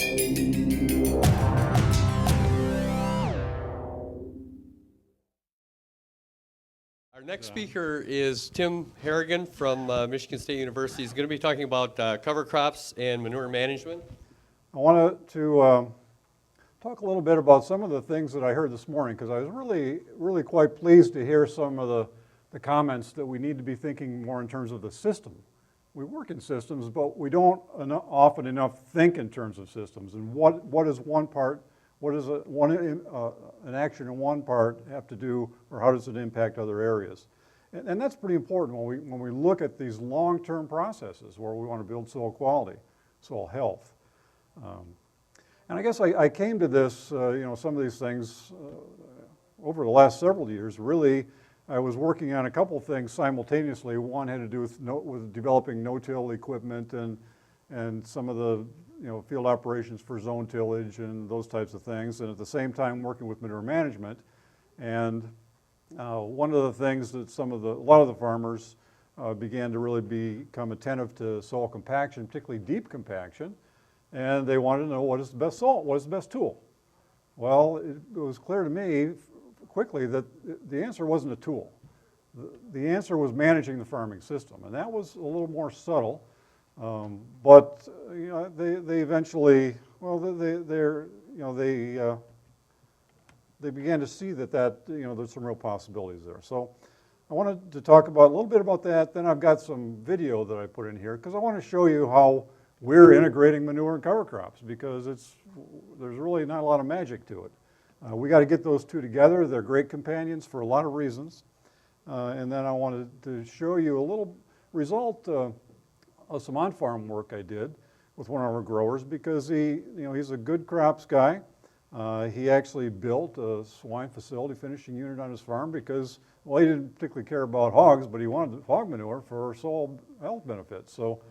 Our next speaker is Tim Harrigan from Michigan State University. He's going to be talking about cover crops and manure management. I wanted to talk a little bit about some of the things that I heard this morning, because I was really quite pleased to hear some of the comments that we need to be thinking more in terms of the system. We work in systems, but we don't often enough think in terms of systems. And what is one part, what does an action in one part have to do, or how does it impact other areas? And that's pretty important when we look at these long-term processes where we want to build soil quality, soil health. And I guess I came to this, some of these things over the last several years. Really, I was working on a couple of things simultaneously. One had to do with developing no-till equipment and some of the field operations for zone tillage and those types of things, and at the same time working with manure management. And one of the things that a lot of the farmers began to really become attentive to soil compaction, particularly deep compaction, and they wanted to know what is the best salt, what is the best tool. Well, it was clear to me quickly that the answer wasn't a tool. The answer was managing the farming system, and that was a little more subtle. But they eventually, well, they began to see that there's some real possibilities there. So I wanted to talk about a little bit about that. Then I've got some video that I put in here because I want to show you how we're integrating manure and cover crops, because there's really not a lot of magic to it. We got to get those two together. They're great companions for a lot of reasons. And then I wanted to show you a little result of some on-farm work I did with one of our growers, because he's a good crops guy. He actually built a swine facility finishing unit on his farm because, well, he didn't particularly care about hogs, but he wanted hog manure for soil health benefits. So,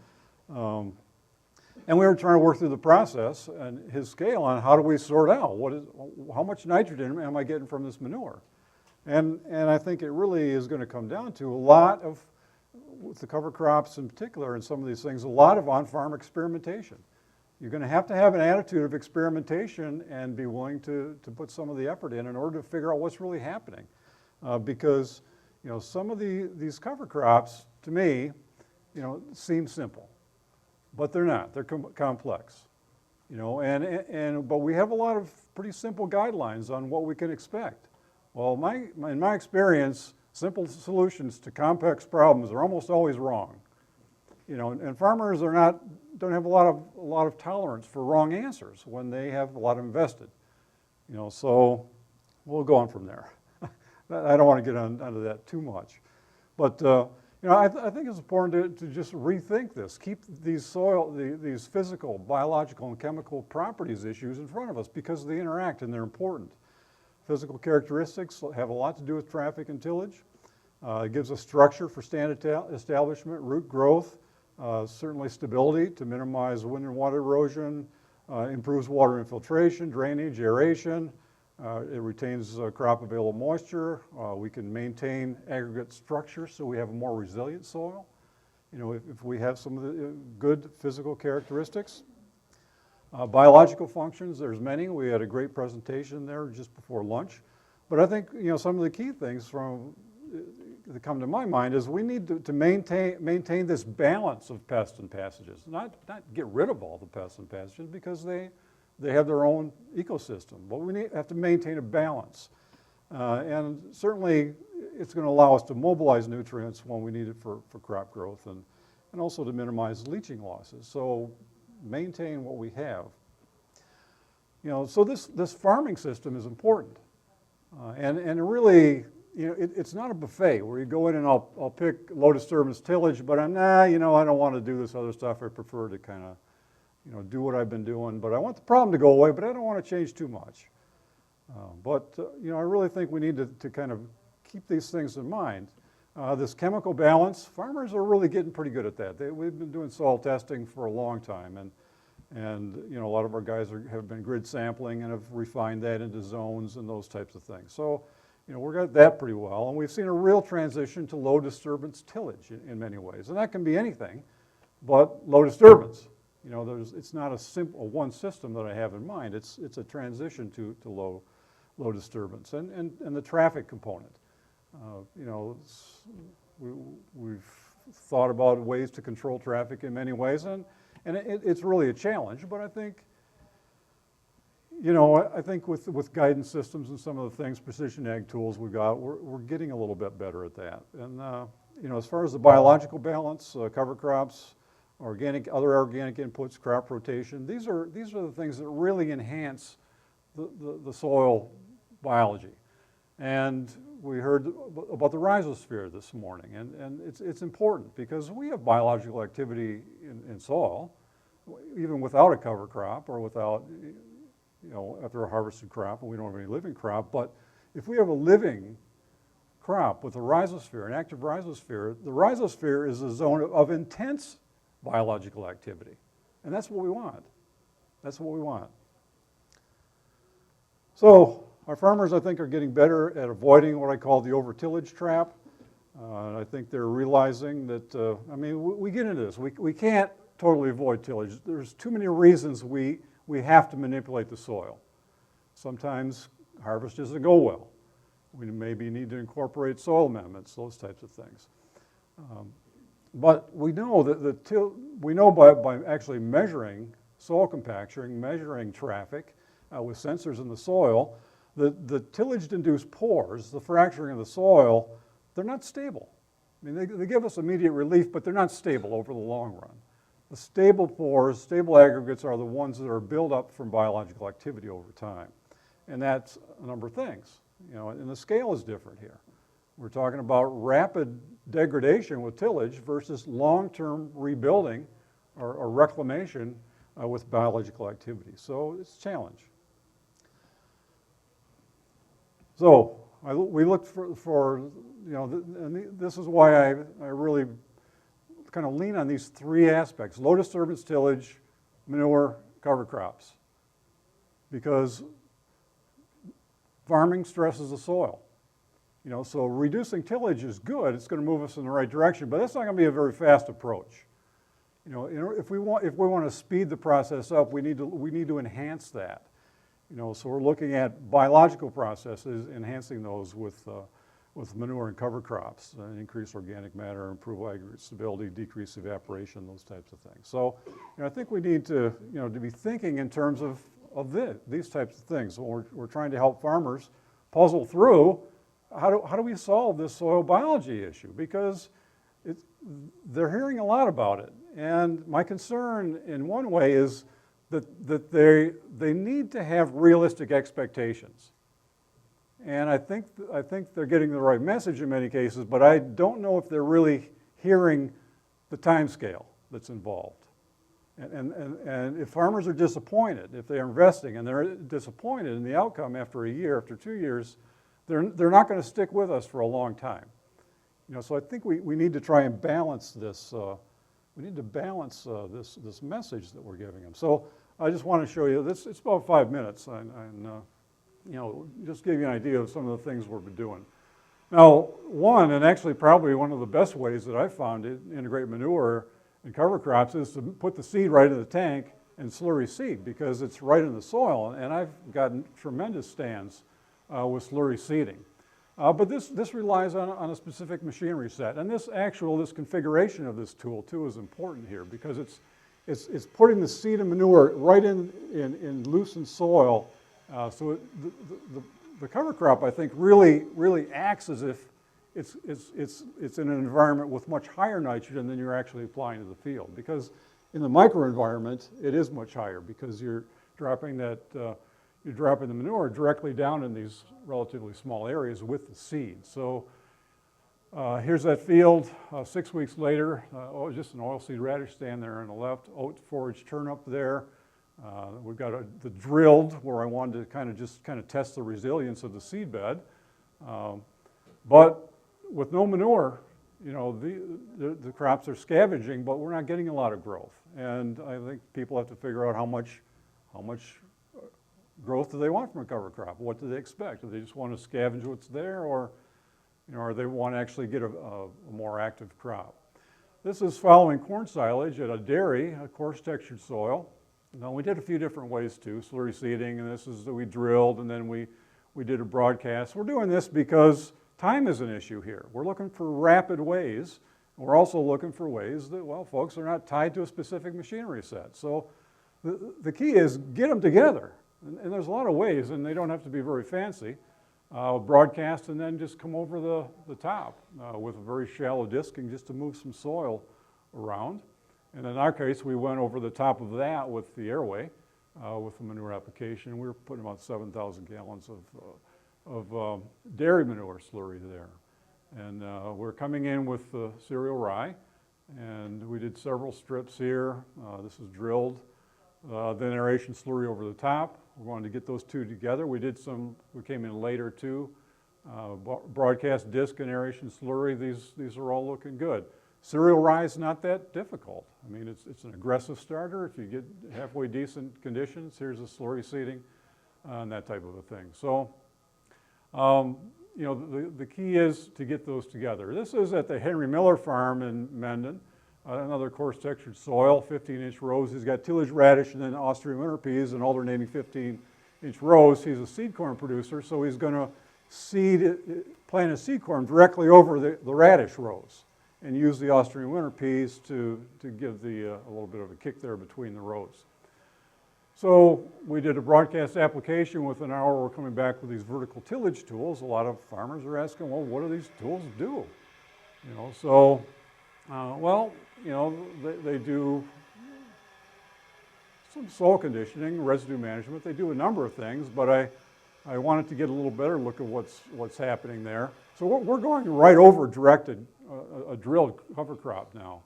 and we were trying to work through the process and his scale on how do we sort out how much nitrogen am I getting from this manure? And I think it really is going to come down to a lot of, with the cover crops in particular and some of these things, a lot of on-farm experimentation. You're going to have an attitude of experimentation and be willing to put some of the effort in order to figure out what's really happening. Because some of these cover crops, to me, seem simple. But they're not. They're complex, but we have a lot of pretty simple guidelines on what we can expect. Well, in my experience, simple solutions to complex problems are almost always wrong. And farmers don't have a lot of tolerance for wrong answers when they have a lot invested. So we'll go on from there. I don't want to get onto that too much, but. I think it's important to just rethink this. Keep these physical, biological, and chemical properties issues in front of us because they interact and they're important. Physical characteristics have a lot to do with traffic and tillage. It gives us structure for stand establishment, root growth, certainly stability to minimize wind and water erosion, improves water infiltration, drainage, aeration. It retains crop available moisture. We can maintain aggregate structure so we have a more resilient soil. If we have some of the good physical characteristics. Biological functions, there's many. We had a great presentation there just before lunch. But I think some of the key things that come to my mind is we need to maintain this balance of pests and pathogens, not get rid of all the pests and pathogens because they have their own ecosystem, but we have to maintain a balance. And certainly it's going to allow us to mobilize nutrients when we need it for crop growth and also to minimize leaching losses. So maintain what we have. So this farming system is important. And really, it's not a buffet where you go in and I'll pick low disturbance tillage, but I don't want to do this other stuff. I prefer to kind of do what I've been doing, but I want the problem to go away, but I don't want to change too much. I really think we need to kind of keep these things in mind. This chemical balance, farmers are really getting pretty good at that. We've been doing soil testing for a long time, and a lot of our guys have been grid sampling and have refined that into zones and those types of things. So, we've got that pretty well, and we've seen a real transition to low disturbance tillage in many ways, and that can be anything but low disturbance. You know, it's not a simple one system that I have in mind. It's a transition to low disturbance and the traffic component. You know, we've thought about ways to control traffic in many ways, and it's really a challenge. But I think, you know, I think with guidance systems and some of the things, precision ag tools we've got, we're getting a little bit better at that. And you know, as far as the biological balance, cover crops, other organic inputs, crop rotation, these are the things that really enhance the soil biology. And we heard about the rhizosphere this morning, and it's important because we have biological activity in soil, even without a cover crop or without, you know, after a harvested crop, and we don't have any living crop. But if we have a living crop with a rhizosphere, an active rhizosphere, the rhizosphere is a zone of intense biological activity, and that's what we want. That's what we want. So our farmers, I think, are getting better at avoiding what I call the overtillage trap. I think they're realizing that, I mean, we get into this. We can't totally avoid tillage. There's too many reasons we have to manipulate the soil. Sometimes harvest doesn't go well. We maybe need to incorporate soil amendments, those types of things. But we know that we know by actually measuring soil compaction, measuring traffic with sensors in the soil, the tillage-induced pores, the fracturing of the soil, they're not stable. I mean, they give us immediate relief, but they're not stable over the long run. The stable pores, stable aggregates are the ones that are built up from biological activity over time. And that's a number of things, you know, and the scale is different here. We're talking about rapid degradation with tillage versus long-term rebuilding or reclamation with biological activity. So it's a challenge. So we looked for you know, and this is why I really kind of lean on these three aspects: low disturbance tillage, manure, cover crops. Because farming stresses the soil. You know, so reducing tillage is good. It's going to move us in the right direction, but that's not going to be a very fast approach. You know, if we want to speed the process up, we need to enhance that. You know, so we're looking at biological processes, enhancing those with manure and cover crops, increase organic matter, improve aggregate stability, decrease evaporation, those types of things. So, you know, I think we need to, you know, to be thinking in terms of these types of things. So we're trying to help farmers puzzle through how do we solve this soil biology issue, because they're hearing a lot about it. And my concern in one way is that they need to have realistic expectations. And I think they're getting the right message in many cases, but I don't know if they're really hearing the time scale that's involved. And if farmers are disappointed, if they're investing and they're disappointed in the outcome after a year, after 2 years, they're not going to stick with us for a long time. You know, so I think we need to try and balance this. We need to balance this message that we're giving them. So I just want to show you this. It's about 5 minutes, and you know, just give you an idea of some of the things we've been doing. Now, one, and actually probably one of the best ways that I've found to integrate manure and cover crops is to put the seed right in the tank and slurry seed, because it's right in the soil. And I've gotten tremendous stands with slurry seeding. But this relies on a specific machinery set. And this configuration of this tool too is important here, because it's putting the seed and manure right in loosened soil. So the cover crop, I think, really acts as if it's in an environment with much higher nitrogen than you're actually applying to the field. Because in the microenvironment, it is much higher, because you're dropping the manure directly down in these relatively small areas with the seed. So here's that field 6 weeks later. Just an oilseed radish stand there on the left, oat forage turnip there. We've got the drilled, where I wanted to just test the resilience of the seed bed. But with no manure, you know, the crops are scavenging, but we're not getting a lot of growth. And I think people have to figure out how much growth do they want from a cover crop? What do they expect? Do they just want to scavenge what's there, or, you know, or they want to actually get a more active crop? This is following corn silage at a dairy, a coarse textured soil. Now we did a few different ways too, slurry seeding, and this is that we drilled and then we did a broadcast. We're doing this because time is an issue here. We're looking for rapid ways. We're also looking for ways that, well, folks are not tied to a specific machinery set. So the key is get them together. And there's a lot of ways, and they don't have to be very fancy. Broadcast and then just come over the top with a very shallow disking just to move some soil around. And in our case, we went over the top of that with the airway, with the manure application. We were putting about 7,000 gallons of dairy manure slurry there. And we're coming in with the cereal rye, and we did several strips here. This is drilled. Then aeration slurry over the top. We're going to get those two together. We came in later too. Broadcast disc and aeration slurry, these are all looking good. Cereal rye is not that difficult. I mean, it's an aggressive starter. If you get halfway decent conditions, here's a slurry seeding and that type of a thing. So, you know, the key is to get those together. This is at the Henry Miller farm in Mendon. Another coarse textured soil, 15-inch rows. He's got tillage radish and then Austrian winter peas and alternating 15-inch rows. He's a seed corn producer, so he's going to plant a seed corn directly over the radish rows and use the Austrian winter peas to give a little bit of a kick there between the rows. So we did a broadcast application. Within an hour, we're coming back with these vertical tillage tools. A lot of farmers are asking, well, what do these tools do? You know, so, well, you know, they do some soil conditioning, residue management. They do a number of things, but I wanted to get a little better look at what's happening there. So we're going right over a drilled cover crop now,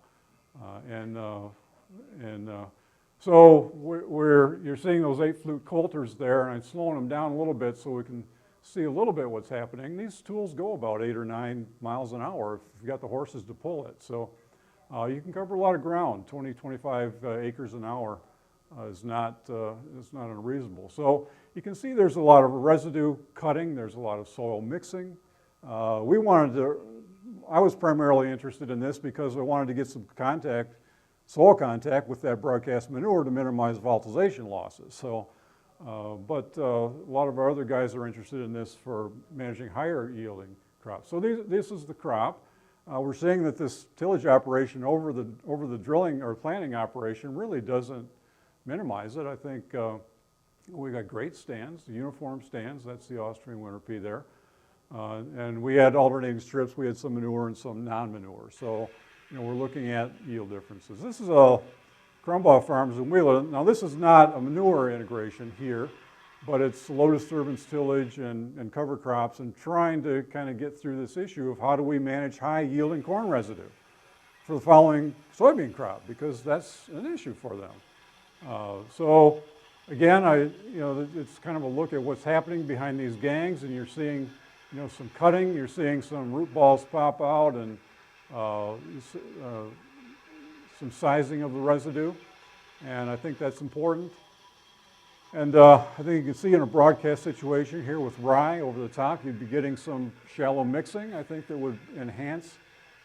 so you're seeing those 8-flute coulters there, and I'm slowing them down a little bit so we can see a little bit what's happening. These tools go about 8 or 9 miles an hour if you've got the horses to pull it. So you can cover a lot of ground. 20, 25 acres an hour is not unreasonable. So you can see there's a lot of residue cutting. There's a lot of soil mixing. I was primarily interested in this because I wanted to get some soil contact with that broadcast manure to minimize volatilization losses. So, but a lot of our other guys are interested in this for managing higher yielding crops. So this is the crop. We're seeing that this tillage operation over the drilling or planting operation really doesn't minimize it. I think we got great stands, uniform stands. That's the Austrian winter pea there. And we had alternating strips. We had some manure and some non-manure. So, you know, we're looking at yield differences. This is a Crumbaugh Farms in Wheeler. Now, this is not a manure integration here, but it's low disturbance tillage and cover crops and trying to kind of get through this issue of how do we manage high yielding corn residue for the following soybean crop, because that's an issue for them. So, again, it's kind of a look at what's happening behind these gangs, and you're seeing, you know, some cutting, you're seeing some root balls pop out, and some sizing of the residue, and I think that's important. And I think you can see in a broadcast situation here with rye over the top, you'd be getting some shallow mixing. I think that would enhance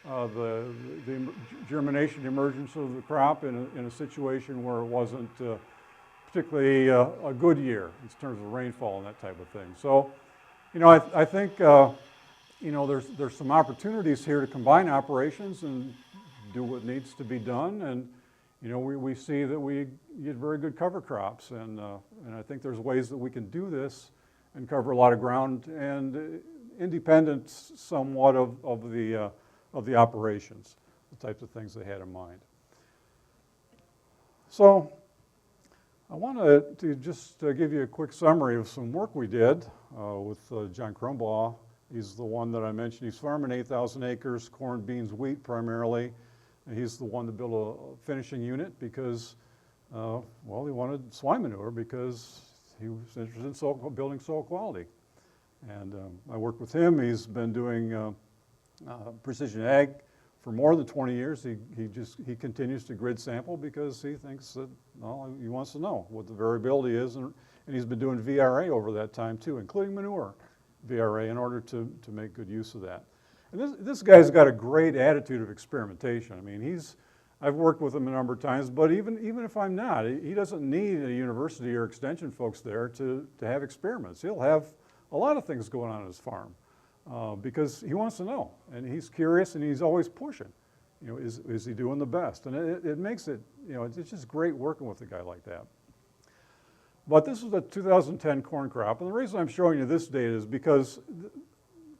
the germination emergence of the crop in a situation where it wasn't particularly a good year in terms of rainfall and that type of thing. So, you know, I think you know, there's some opportunities here to combine operations and do what needs to be done. And, you know, we see that we get very good cover crops. And I think there's ways that we can do this and cover a lot of ground and independent somewhat of the operations, the types of things they had in mind. So I wanted to just give you a quick summary of some work we did with John Crumbaugh. He's the one that I mentioned. He's farming 8,000 acres, corn, beans, wheat primarily. And he's the one to build a finishing unit because, well, he wanted swine manure because he was interested in building soil quality. And I worked with him. He's been doing precision ag for more than 20 years. He continues to grid sample because he thinks that, well, he wants to know what the variability is. And he's been doing VRA over that time too, including manure VRA, in order to make good use of that. And this guy's got a great attitude of experimentation. I mean, I've worked with him a number of times, but even if I'm not, he doesn't need a university or extension folks there to have experiments. He'll have a lot of things going on his farm because he wants to know, and he's curious, and he's always pushing. You know, is he doing the best? And it makes it, you know, it's just great working with a guy like that. But this is a 2010 corn crop, and the reason I'm showing you this data is because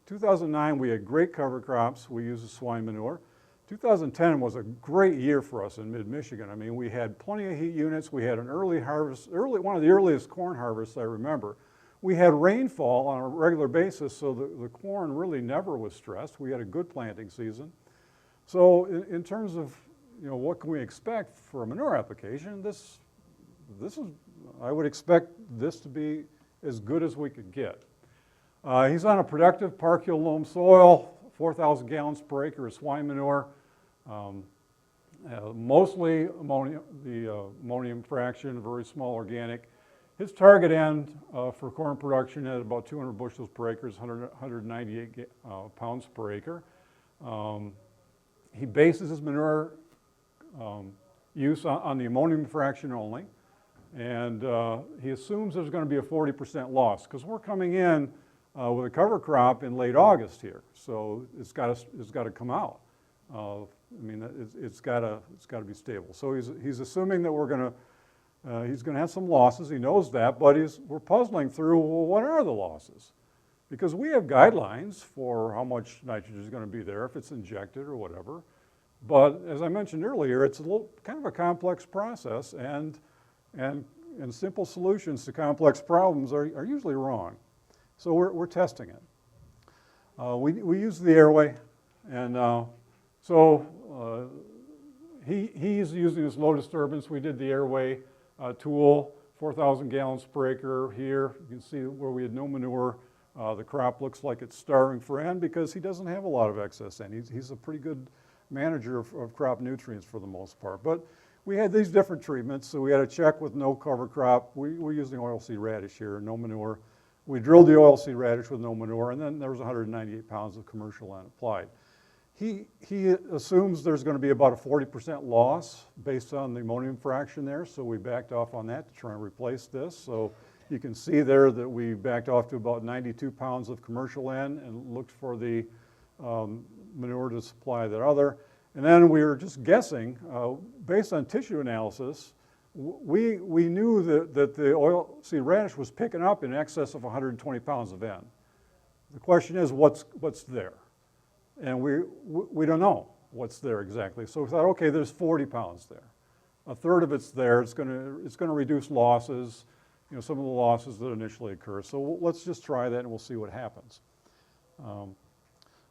2009 we had great cover crops. We used the swine manure. 2010 was a great year for us in mid-Michigan. I mean, we had plenty of heat units. We had an early harvest, one of the earliest corn harvests I remember. We had rainfall on a regular basis, so the corn really never was stressed. We had a good planting season. So in terms of, you know, what can we expect for a manure application, this is, I would expect this to be as good as we could get. He's on a productive partial loam soil, 4,000 gallons per acre of swine manure, mostly ammonia, the ammonium fraction, very small organic. His target end for corn production at about 200 bushels per acre is 198 pounds per acre. He bases his manure use on the ammonium fraction only, and he assumes there's going to be a 40% loss because we're coming in with a cover crop in late August here, so it's got to come out. I mean, it's got to be stable. So he's assuming that he's going to have some losses. He knows that, but we're puzzling through, well, what are the losses? Because we have guidelines for how much nitrogen is going to be there if it's injected or whatever. But as I mentioned earlier, it's a little kind of a complex process, and simple solutions to complex problems are usually wrong. So we're testing it. We use the airway, and he's using this low disturbance. We did the airway tool, 4,000 gallons per acre here. You can see where we had no manure. The crop looks like it's starving for N because he doesn't have a lot of excess N. He's a pretty good manager of crop nutrients for the most part. But we had these different treatments, so we had a check with no cover crop. We're using oilseed radish here, no manure. We drilled the oilseed radish with no manure, and then there was 198 pounds of commercial N applied. He assumes there's going to be about a 40% loss based on the ammonium fraction there, so we backed off on that to try and replace this. So you can see there that we backed off to about 92 pounds of commercial N and looked for the manure to supply that other. And then we were just guessing, based on tissue analysis, we knew that the oilseed radish was picking up in excess of 120 pounds of N. The question is, what's there? And we don't know what's there exactly. So we thought, okay, there's 40 pounds there. A third of it's there. It's going to reduce losses, you know, some of the losses that initially occur. So let's just try that and we'll see what happens.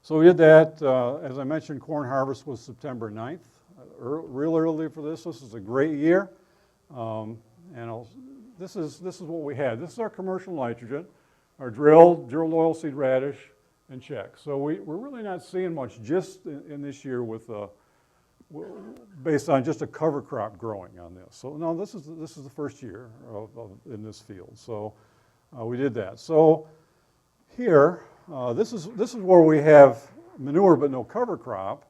So we did that. As I mentioned, corn harvest was September 9th. Real early for this. This is a great year. This is what we had. This is our commercial nitrogen, our drilled oilseed radish, and check. So we're really not seeing much just in this year with based on just a cover crop growing on this. So no, this is the first year in this field. So we did that. So here, this is where we have manure but no cover crop,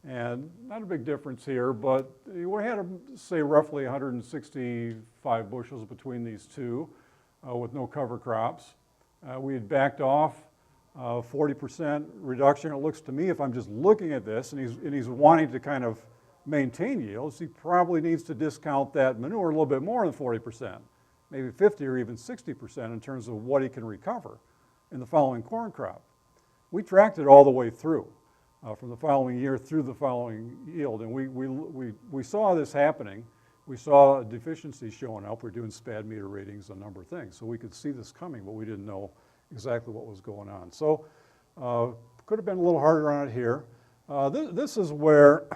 and not a big difference here. But we had say roughly 165 bushels between these two with no cover crops. We had backed off 40% reduction. It looks to me, if I'm just looking at this, and he's wanting to kind of maintain yields, he probably needs to discount that manure a little bit more than 40%, maybe 50 or even 60% in terms of what he can recover in the following corn crop. We tracked it all the way through, from the following year through the following yield, and we saw this happening. We saw a deficiency showing up. We're doing SPAD meter ratings, a number of things, so we could see this coming, but we didn't know exactly what was going on. So could have been a little harder on it here. This is where,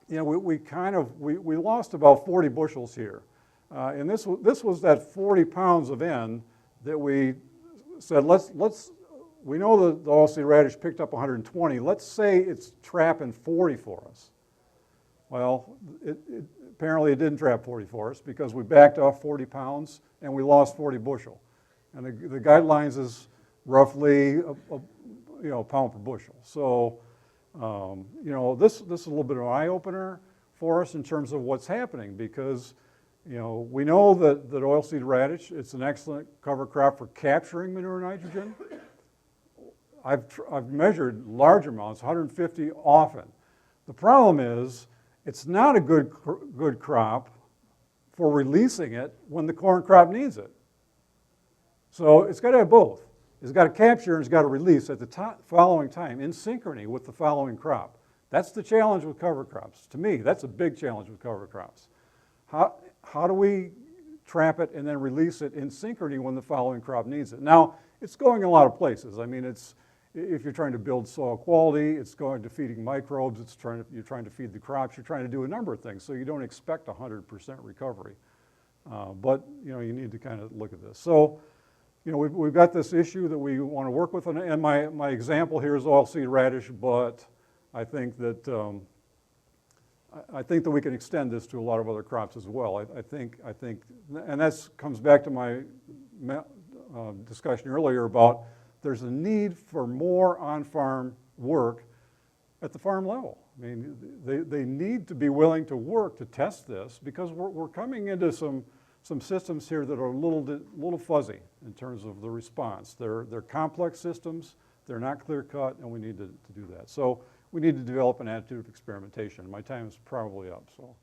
you know, we lost about 40 bushels here, and this was that 40 pounds of N that we said we know that the oilseed radish picked up 120. Let's say it's trapping 40 for us. Well, apparently it didn't trap 40 for us because we backed off 40 pounds and we lost 40 bushel. And the guidelines is roughly pound per bushel. So, this is a little bit of an eye-opener for us in terms of what's happening, because, we know that oilseed radish, it's an excellent cover crop for capturing manure nitrogen. I've measured large amounts, 150 often. The problem is, it's not a good crop for releasing it when the corn crop needs it. So it's got to have both. It's got to capture and it's got to release at the following time in synchrony with the following crop. That's the challenge with cover crops. To me, that's a big challenge with cover crops. How do we trap it and then release it in synchrony when the following crop needs it? Now, it's going a lot of places. I mean, if you're trying to build soil quality, it's going to feeding microbes, you're trying to feed the crops, you're trying to do a number of things, so you don't expect 100% recovery. But you need to kind of look at this. So, we've got this issue that we want to work with, and my example here is oilseed radish, but I think that we can extend this to a lot of other crops as well. I think, and that comes back to my discussion earlier about there's a need for more on-farm work at the farm level. I mean, they need to be willing to work to test this, because we're coming into some systems here that are a little fuzzy in terms of the response. They're complex systems, they're not clear-cut, and we need to do that. So we need to develop an attitude of experimentation. My time is probably up, so.